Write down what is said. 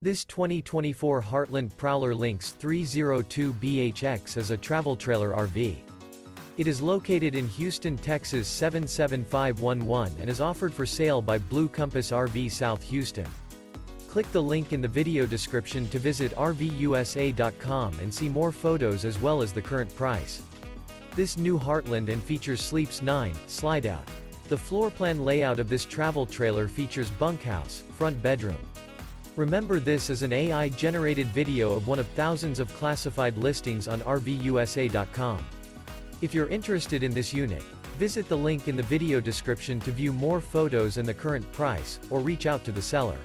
This 2024 Heartland Prowler Lynx 302BHX is a travel trailer RV. It is located in Houston, Texas 77511 and is offered for sale by Blue Compass RV South Houston. Click the link in the video description to visit RVUSA.com and see more photos as well as the current price. This new Heartland and features Sleeps 9, Slideout. The floor plan layout of this travel trailer features bunkhouse, front bedroom. Remember, this is an AI-generated video of one of thousands of classified listings on RVUSA.com. If you're interested in this unit, visit the link in the video description to view more photos and the current price, or reach out to the seller.